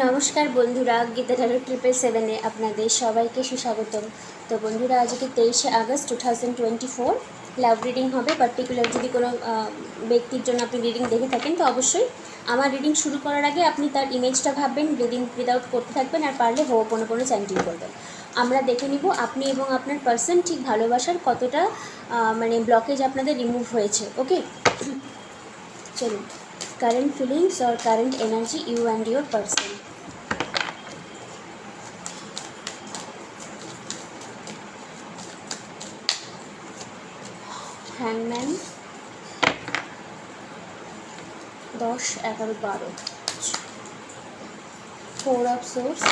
নমস্কার বন্ধুরা, গীতা ট্যারো 777-এ আপনাদের সবাইকে সুস্বাগতম। তো বন্ধুরা, আজকে 23শে আগস্ট 2024 লাভ রিডিং হবে। পার্টিকুলার যদি কোনো ব্যক্তির জন্য আপনি রিডিং দেখে থাকেন তো অবশ্যই আমার রিডিং শুরু করার আগে আপনি তার ইমেজটা ভাববেন, রিডিং উইদাউট করতে থাকবেন, আর পারলে হোপোনোপোনো চ্যান্টিং করবেন। আমরা দেখে নিব আপনি এবং আপনার পার্সন ঠিক ভালোবাসার কতটা ব্লকেজ আপনাদের রিমুভ হয়েছে। ওকে, চলুন। Current feelings or current energy you and your person. Hangman 10, 11, 12, 4 of swords,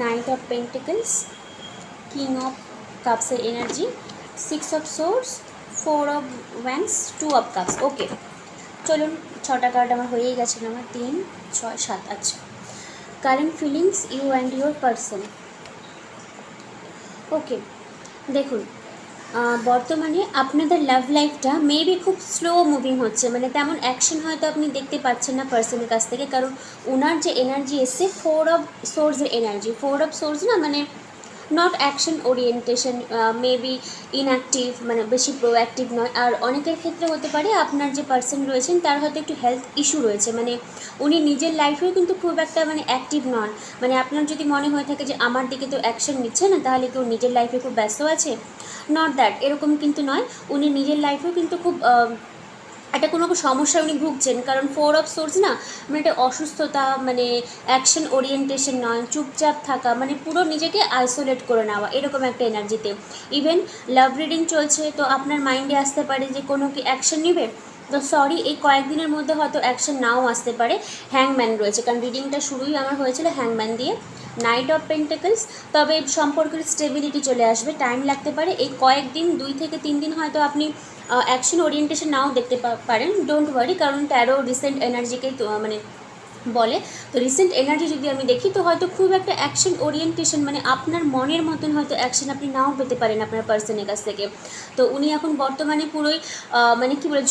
Knight of Pentacles, King of Cups energy, 6 of Swords, 4 of Wands, 2 of Cups. ওকে, চলুন। 6টা কার্ড আমার হয়েই গেছে, আমার 3, 6, 7। আচ্ছা, current feelings you and your person. Okay, দেখুন, বর্তমানে আপনাদের লাভ লাইফটা মেবি খুব স্লো মুভিং হচ্ছে, তেমন অ্যাকশন হয়তো আপনি দেখতে পাচ্ছেন না পার্সনের কাছ থেকে, কারণ ওনার যে এনার্জি এসছে 4 অফ সোর্সের এনার্জি। 4 অফ সোর্স না, not action orientation, maybe inactive, বেশি প্রোঅ্যাক্টিভ নয়। আর অনেকের ক্ষেত্রে হতে পারে আপনার যে পার্সন রয়েছেন তার হয়তো একটু হেলথ ইস্যু রয়েছে, উনি নিজের লাইফেও কিন্তু খুব একটা অ্যাক্টিভ নন। আপনার যদি মনে হয়ে থাকে যে আমার দিকে তো অ্যাকশন নিচ্ছে না, তাহলে কেউ নিজের লাইফে খুব ব্যস্ত আছে, নট দ্যাট, এরকম কিন্তু নয়। উনি নিজের লাইফেও কিন্তু খুব একটা কোনো সমস্যা উনি ভুগছেন, কারণ 4 অফ সোর্স না, একটা অসুস্থতা, অ্যাকশন ওরিয়েন্টেশন নয়, চুপচাপ থাকা, পুরো নিজেকে আইসোলেট করে নেওয়া, এরকম একটা এনার্জিতে। ইভেন লাভ রিডিং চলছে, তো আপনার মাইন্ডে আসতে পারে যে কোনো কি অ্যাকশন নেবে, তো সরি, এই কয়েকদিনের মধ্যে হয়তো অ্যাকশন নাও আসতে পারে। হ্যাংম্যান রয়েছে, কারণ রিডিংটা শুরুই আমার হয়েছিল হ্যাংম্যান দিয়ে। নাইট অফ পেন্টাকলস, তবে সম্পর্কের স্টেবিলিটি চলে আসবে, টাইম লাগতে পারে। এই কয়েকদিন, 2 থেকে 3 দিন হয়তো আপনি অ্যাকশন ওরিয়েন্টেশন নাও দেখতে পারেন, ডোন্ট ওয়ারি, কারণ ট্যারো রিসেন্ট এনার্জিকে বলে। তো রিসেন্ট এনার্জি যদি আমি দেখি, তো হয়তো খুব একটা অ্যাকশন ওরিয়েন্টেশন, আপনার মনের মতন হয়তো অ্যাকশন আপনি নাও পেতে পারেন আপনার পার্সনের কাছ থেকে। তো উনি এখন বর্তমানে পুরোই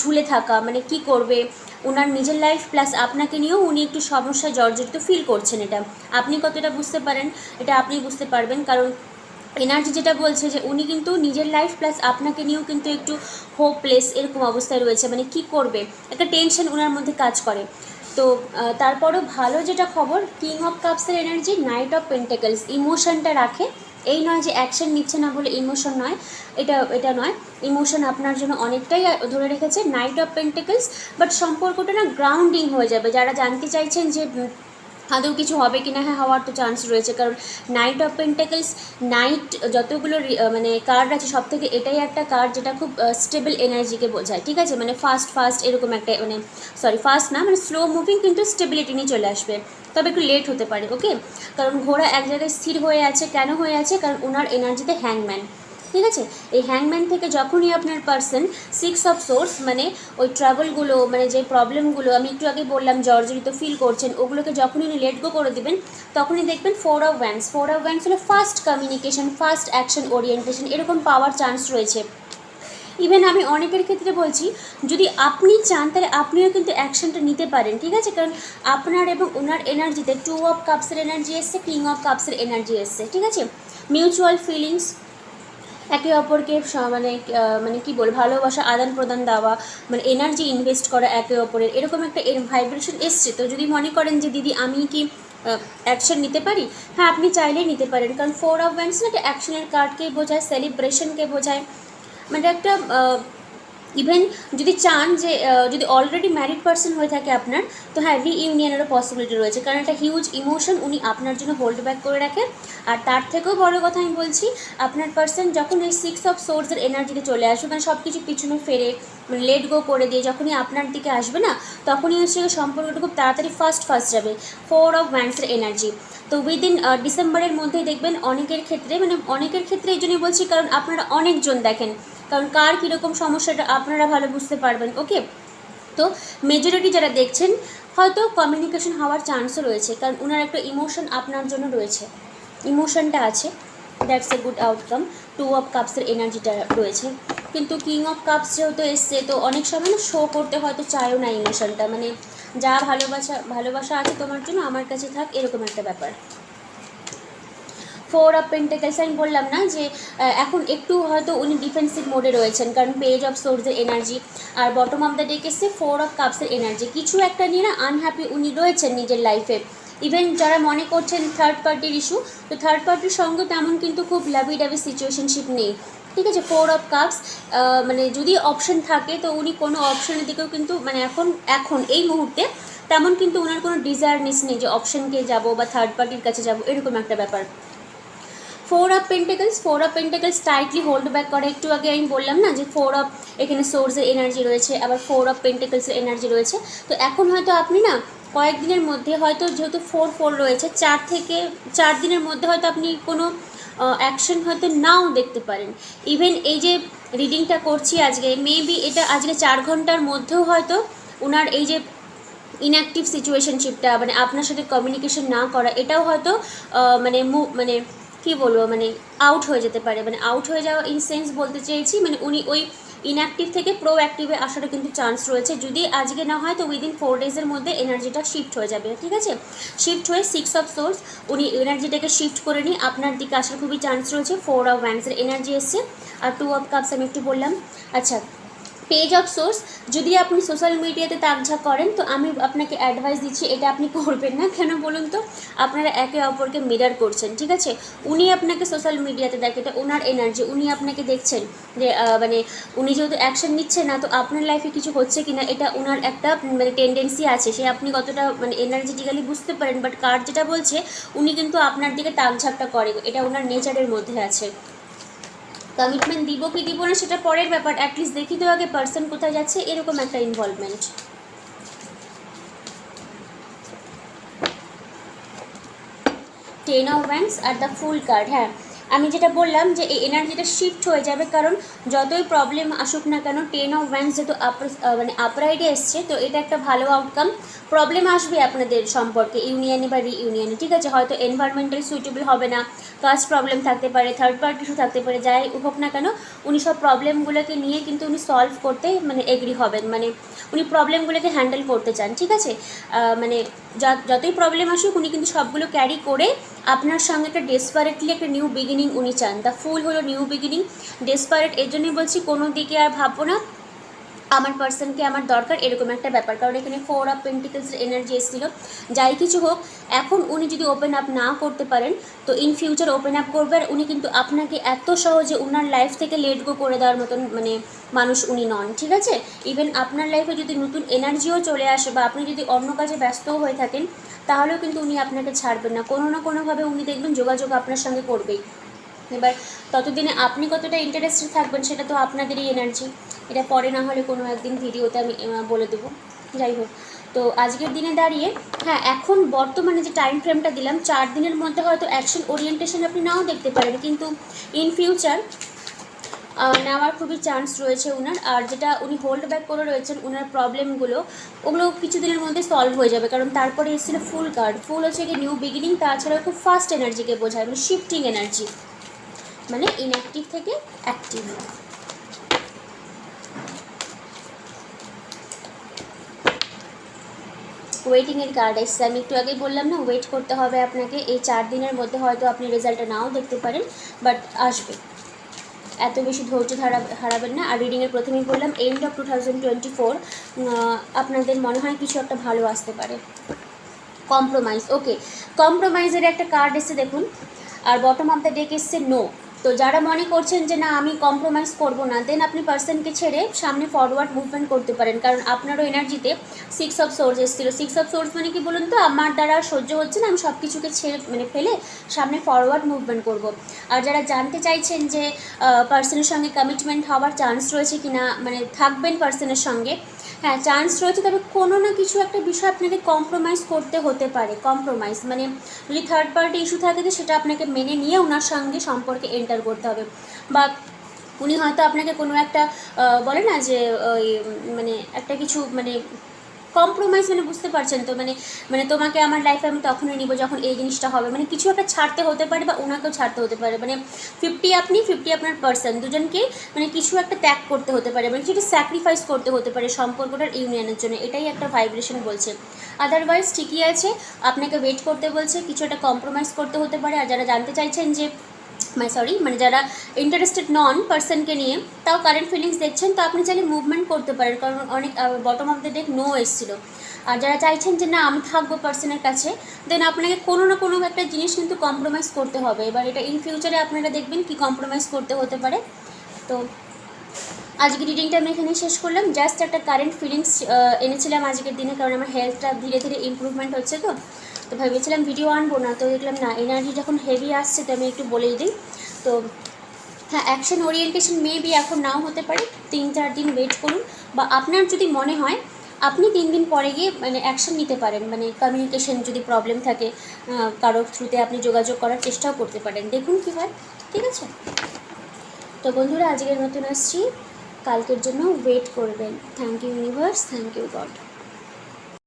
ঝুলে থাকা, কি করবে, ওনার নিজের লাইফ প্লাস আপনাকে নিয়েও উনি একটু সমস্যায় জর্জরিত ফিল করছেন। এটা আপনি কতটা বুঝতে পারেন, এটা আপনি বুঝতে পারবেন, কারণ এনার্জি যেটা বলছে যে উনি কিন্তু নিজের লাইফ প্লাস আপনাকে নিয়েও কিন্তু একটু হোপলেস এরকম অবস্থায় রয়েছে, কি করবে, একটা টেনশন ওনার মধ্যে কাজ করে। তো তারপরও ভালো যেটা খবর, কিং অফ কাপসের এনার্জি, নাইট অফ পেন্টাকলস, ইমোশনটা রাখে। এই নয় যে অ্যাকশন নিচ্ছে না বলে ইমোশন নয়, এটা নয়, ইমোশন আপনার জন্য অনেকটাই ধরে রেখেছে। নাইট অফ পেন্টাকলস, বাট সম্পর্কটা না গ্রাউন্ডিং হয়ে যাবে। যারা জানতে চাইছেন যে আদৌ কিছু হবে কি না, হ্যাঁ, হওয়ার তো চান্স রয়েছে, কারণ নাইট অফ পেন্টাকলস, নাইট যতগুলো কার্ড আছে সব থেকে এটাই একটা কার্ড যেটা খুব স্টেবল এনার্জিকে বোঝায়, ঠিক আছে। ফাস্ট এরকম একটা ফাস্ট না, স্লো মুভিং, কিন্তু স্টেবিলিটি নিয়ে চলে আসবে, তবে একটু লেট হতে পারে। ওকে, কারণ ঘোড়া এক জায়গায় স্থির হয়ে আছে, কেন হয়ে আছে, কারণ ওনার এনার্জিতে হ্যাংম্যান, ঠিক আছে। এই হ্যাংম্যান থেকে যখনই আপনার পার্সন 6 অফ সোর্স, ওই ট্রাভেলগুলো, যে প্রবলেমগুলো আমি একটু আগে বললাম জর্জরিত ফিল করছেন, ওগুলোকে যখনই উনি লেট গো করে দেবেন, তখনই দেখবেন 4 অফ ওয়ান্ডস। 4 অফ ওয়ান্ডস হলো fast communication, fast action orientation, এরকম পাওয়ার চান্স রয়েছে। ইভেন আমি অনেকের ক্ষেত্রে বলছি, যদি আপনি চান তাহলে আপনিও কিন্তু অ্যাকশনটা নিতে পারেন, ঠিক আছে, কারণ আপনার এবং ওনার এনার্জিতে 2 অফ কাপসের এনার্জি এসছে, কিং অফ কাপসের এনার্জি এসছে, ঠিক আছে। মিউচুয়াল ফিলিংস, একে অপরকে কি ভালোবাসা আদান প্রদান দেওয়া, এনার্জি ইনভেস্ট করা একে অপরের, এরকম একটা ভাইব্রেশন এসছে। তো যদি মনে করেন যে দিদি আমি কি অ্যাকশন নিতে পারি, হ্যাঁ, আপনি চাইলেই নিতে পারেন, কারণ 4 অফ ওয়ান্ডস না, একটা অ্যাকশনের কার্ডকেই বোঝায়, সেলিব্রেশনকে বোঝায়, একটা ইভেন যদি চান যে যদি অলরেডি ম্যারিড পার্সন হয়ে থাকে আপনার, তো হ্যাঁ, রিইউনিয়নেরও পসিবিলিটি রয়েছে, কারণ একটা হিউজ ইমোশন উনি আপনার জন্য হোল্ড ব্যাক করে রাখে। আর তার থেকেও বড় কথা আমি বলছি, আপনার পার্সন যখন এই 6 অফ সোর্সের এনার্জিতে চলে আসবে, কারণ সব কিছু পিছনে ফেরে লেট গো করে দিয়ে যখনই আপনার দিকে আসবে না, তখনই হচ্ছে সম্পর্কটা খুব তাড়াতাড়ি ফাস্ট যাবে। 4 অফ ওয়ান্ডসের এনার্জি, তো উইদিন ডিসেম্বরের মধ্যেই দেখবেন অনেকের ক্ষেত্রে এই জন্যই বলছি, কারণ আপনারা অনেকজন দেখেন, কারণ কার কীরকম সমস্যাটা আপনারা ভালো বুঝতে পারবেন। ওকে, তো মেজরিটি যারা দেখছেন হয়তো কমিউনিকেশন হওয়ার চান্সও রয়েছে, কারণ ওনার একটা ইমোশন আপনার জন্য রয়েছে, ইমোশনটা আছে, that's a good outcome. Two of কাপসের এনার্জিটা রয়েছে। কিন্তু কিং অফ কাপস যেহেতু এসছে, তো অনেক সময় না শো করতে হয়তো চায়ও না ইমোশনটা, মানে যা ভালোবাসা আছে তোমার জন্য আমার কাছে থাক, এরকম একটা ব্যাপার। ফোর অফ পেন্টাকেলস আমি বললাম না যে এখন একটু হয়তো উনি ডিফেন্সিভ মোডে রয়েছেন, কারণ পেজ অফ সোর্সের এনার্জি আর বটম অফ দ্য ডেক এসছে ফোর অফ কাপসের এনার্জি। কিছু একটা নিয়ে না আনহ্যাপি উনি রয়েছেন নিজের লাইফে। ইভেন যারা মনে করছেন থার্ড পার্টির ইস্যু, তো থার্ড পার্টির সঙ্গে তেমন কিন্তু খুব লাভি ডাভি সিচুয়েশনশিপ নেই, ঠিক আছে। ফোর অফ কাপস মানে যদি অপশন থাকে তো উনি কোনো অপশনের দিকেও কিন্তু মানে এখন এই মুহূর্তে তেমন কিন্তু ওনার কোনো ডিজায়ারনেস নেই যে অপশনকে যাব বা থার্ড পার্টির কাছে যাব, এরকম একটা ব্যাপার। Four of pentacles tightly hold back করে। একটু আগে আমি বললাম না যে ফোর অফ এখানে সোর্সের এনার্জি রয়েছে, আবার ফোর অফ পেন্টাকেলসের এনার্জি রয়েছে। তো এখন হয়তো আপনি না কয়েকদিনের মধ্যে হয়তো যেহেতু ফোর রয়েছে, 4 দিনের মধ্যে হয়তো আপনি কোনো অ্যাকশন হয়তো নাও দেখতে পারেন। ইভেন এই যে রিডিংটা করছি আজকে, মেবি এটা আজকে 4 ঘন্টার মধ্যেও হয়তো ওনার এই যে ইনঅ্যাক্টিভ সিচুয়েশনশিপটা, মানে আপনার সাথে কমিউনিকেশন না করা, এটাও হয়তো মানে কী বলবো, মানে আউট হয়ে যেতে পারে। মানে আউট হয়ে যাওয়া ইন সেন্স বলতে চেয়েছি, মানে উনি ওই ইনঅ্যাক্টিভ থেকে প্রো অ্যাক্টিভে আসারও কিন্তু চান্স রয়েছে। যদি আজকে না হয় তো উইদিন 4 ডেজের মধ্যে এনার্জিটা শিফট হয়ে যাবে, ঠিক আছে। শিফট হয়ে 6 অফ সোর্স উনি এনার্জিটাকে শিফট করে নিয়ে আপনার দিকে আসার খুবই চান্স রয়েছে। 4 অফ ওয়ান্ডসের এনার্জি এসছে, আর 2 অফ কাপস আমি একটু বললাম। আচ্ছা, পেজ অফ সোর্স, যদি আপনি সোশ্যাল মিডিয়াতে তাকঝাক করেন তো আমি আপনাকে অ্যাডভাইস দিচ্ছি এটা আপনি করবেন না। কেন বলুন তো, আপনারা একে অপরকে মিরার করছেন, ঠিক আছে। উনি আপনাকে সোশ্যাল মিডিয়াতে দেখে, এটা ওনার এনার্জি, উনি আপনাকে দেখছেন যে মানে উনি যেহেতু অ্যাকশন নিচ্ছে না, তো আপনার লাইফে কিছু হচ্ছে কি না এটা ওনার একটা মানে টেন্ডেন্সি আছে, সে আপনি কতটা মানে এনার্জেটিক্যালি বুঝতে পারেন। বাট কার্ড যেটা বলছে উনি কিন্তু আপনার দিকে তাকঝাকটা করে, এটা ওনার নেচারের মধ্যে আছে। কমিটমেন্ট দিব কি দিব না সেটা পরের ব্যাপার, অ্যাটলিস্ট দেখি তো আগে পার্সন কোথায় যাচ্ছে, এরকম একটা involvement. Ten of wands are the fool card. হ্যাঁ, আমি যেটা বললাম যে এই এনার্জিটা শিফট হয়ে যাবে, কারণ যতই প্রবলেম আসুক না কেন, 10 অফ ওয়ান্ডস যেহেতু মানে আপরাইডে এসছে, তো এটা একটা ভালো আউটকাম। প্রবলেম আসবে আপনাদের সম্পর্কে, ইউনিয়নে বা রিইউনিয়নে, ঠিক আছে। হয়তো এনভায়রনমেন্টাল সুইটেবল হবে না, কাস্ট প্রবলেম থাকতে পারে, থার্ড পার্টি ইস্যু থাকতে পারে, যাই হোক না কেন উনি সব প্রবলেমগুলোকে নিয়ে কিন্তু উনি সলভ করতে মানে এগ্রি হবেন, মানে উনি প্রবলেমগুলোকে হ্যান্ডেল করতে চান, ঠিক আছে। মানে যতই প্রবলেম আসুক উনি কিন্তু সবগুলো ক্যারি করে আপনার সঙ্গে একটা ডেসপারেটলি একটা নিউ বিগিনিং উনি চান। দ্য ফুল হলো নিউ বিগিনিং। ডেসপারেট এর জন্যই বলছি কোনো দিকে আর ভাববো না, আমার পার্সনকে আমার দরকার, এরকম একটা ব্যাপার। কারণ এখানে 4 অফ পেন্টিকলসের এনার্জি এসেছিলো। যাই কিছু হোক, এখন উনি যদি ওপেন আপ না করতে পারেন তো ইন ফিউচার ওপেন আপ করবে, আর উনি কিন্তু আপনাকে এত সহজে ওনার লাইফ থেকে লেট গো করে দেওয়ার মতন মানে মানুষ উনি নন, ঠিক আছে। ইভেন আপনার লাইফে যদি নতুন এনার্জিও চলে আসে বা আপনি যদি অন্য কাজে ব্যস্তও হয়ে থাকেন, তাহলেও কিন্তু উনি আপনাকে ছাড়বেন না, কোনো না কোনোভাবে উনি দেখবেন যোগাযোগ আপনার সঙ্গে করবেই। এবার ততদিনে আপনি কতটা ইন্টারেস্টেড থাকবেন সেটা তো আপনাদেরই এনার্জি, এটা পরে না হলে কোনো একদিন ভিডিওতে আমি বলে দেবো। যাই হোক, তো আজকের দিনে দাঁড়িয়ে হ্যাঁ, এখন বর্তমানে যে টাইম ফ্রেমটা দিলাম 4 দিনের মধ্যে হয়তো অ্যাকশন ওরিয়েন্টেশন আপনি নাও দেখতে পারেন, কিন্তু ইন ফিউচার নেওয়ার খুবই চান্স রয়েছে ওনার। আর যেটা উনি হোল্ড ব্যাক করে রয়েছেন ওনার প্রবলেমগুলো, ওগুলো কিছুদিনের মধ্যে সলভ হয়ে যাবে। কারণ তারপরে এসেছিলো ফুল কার্ড। ফুল হচ্ছে কি নিউ বিগিনিং, তাছাড়াও খুব ফাস্ট এনার্জিকে বোঝায়, মানে শিফটিং এনার্জি, মানে ইনঅ্যাক্টিভ থেকে অ্যাক্টিভ। ওয়েটিংয়ের কার্ড এসছে, আমি একটু আগেই বললাম না, ওয়েট করতে হবে আপনাকে। এই 4 দিনের মধ্যে হয়তো আপনি রেজাল্টটা নাও দেখতে পারেন, বাট আসবে, এত বেশি ধৈর্য হারাবেন না। আর রিডিংয়ের প্রথমেই বললাম এন্ড অফ 2024 আপনাদের মনে হয় কিছু একটা ভালো আসতে পারে। কম্প্রোমাইজ, ওকে, কম্প্রোমাইজের একটা কার্ড এসছে দেখুন, আর বটম অফ দ্য ডেক এসছে নো। তো যারা মনে করছেন যে না আমি কম্প্রোমাইজ করব না, দেন আপনি পার্সনকে ছেড়ে সামনে ফরওয়ার্ড মুভমেন্ট করতে পারেন। কারণ আপনারও এনার্জিতে 6 অফ সোর্স এসেছিলো। 6 অফ সোর্স মানে কি বলুন তো, আমার দ্বারা সহ্য হচ্ছে না, আমি সব কিছুকে ছেড়ে মানে ফেলে সামনে ফরওয়ার্ড মুভমেন্ট করব। আর যারা জানতে চাইছেন যে পার্সনের সঙ্গে কমিটমেন্ট হওয়ার চান্স রয়েছে কি না, মানে থাকবেন পার্সনের সঙ্গে, হ্যাঁ চান্স রয়েছে, তবে কোনো না কিছু একটা বিষয় আপনাকে কম্প্রোমাইজ করতে হতে পারে। কম্প্রোমাইজ মানে যদি থার্ড পার্টি ইস্যু থাকে তো সেটা আপনাকে মেনে নিয়ে ওনার সঙ্গে সম্পর্কে এন্টার করতে হবে। বা উনি হয়তো আপনাকে কোনো একটা বলে না যে ওই মানে একটা কিছু মানে কম্প্রোমাইজ মানে বুঝতে পারছেন তো, মানে মানে তোমাকে আমার লাইফে আমি তখনই নিব যখন এই জিনিসটা হবে, মানে কিছু একটা ছাড়তে হতে পারে বা ওনাকেও ছাড়তে হতে পারে, মানে 50 আপনি 50 আপনার পার্সন, দুজনকে মানে কিছু একটা ত্যাগ করতে হতে পারে, মানে কিছু স্যাক্রিফাইস করতে হতে পারে সম্পর্কটার ইউনিয়নের জন্য, এটাই একটা ভাইব্রেশন বলছে। আদারওয়াইজ ঠিকই আছে, আপনাকে ওয়েট করতে বলছে, কিছু একটা কম্প্রোমাইজ করতে হতে পারে। আর যারা জানতে চাইছেন যে মানে যারা ইন্টারেস্টেড নন পার্সনকে নিয়ে, তাও কারেন্ট ফিলিংস দেখছেন, তো আপনি চাইলে মুভমেন্ট করতে পারেন, কারণ অনেক বটম অফ দ্য ডেক নো এসেছিলো। আর যারা চাইছেন যে না আমি থাকবো পার্সনের কাছে, দেন আপনাকে কোনো না কোনো একটা জিনিস কিন্তু কম্প্রোমাইজ করতে হবে। এবার এটা ইন ফিউচারে আপনারা দেখবেন কি কম্প্রোমাইজ করতে হতে পারে। তো আজকে রিডিংটা আমি এখানে শেষ করলাম, জাস্ট একটা কারেন্ট ফিলিংস এনেছিলাম আজকের দিনে, কারণ আমার হেলথটা ধীরে ধীরে ইমপ্রুভমেন্ট হচ্ছে। তো ভেবেছিলাম ভিডিও আনবো না, তো দেখলাম না এনার্জি যখন হেভি আসছে তো আমি একটু বলেই দিই। তো হ্যাঁ, অ্যাকশন ওরিয়েন্টেশন মেবি এখন নাও হতে পারে, 3-4 দিন ওয়েট করুন, বা আপনার যদি মনে হয় আপনি 3 দিন পরে গিয়ে মানে অ্যাকশন নিতে পারেন, মানে কমিউনিকেশন যদি প্রবলেম থাকে কারোর থ্রুতে আপনি যোগাযোগ করার চেষ্টাও করতে পারেন, দেখুন কী হয়। ঠিক আছে, তো বন্ধুরা আজকের মতন আসছি, কালকের জন্য ওয়েট করবেন। Thank you universe, thank you god.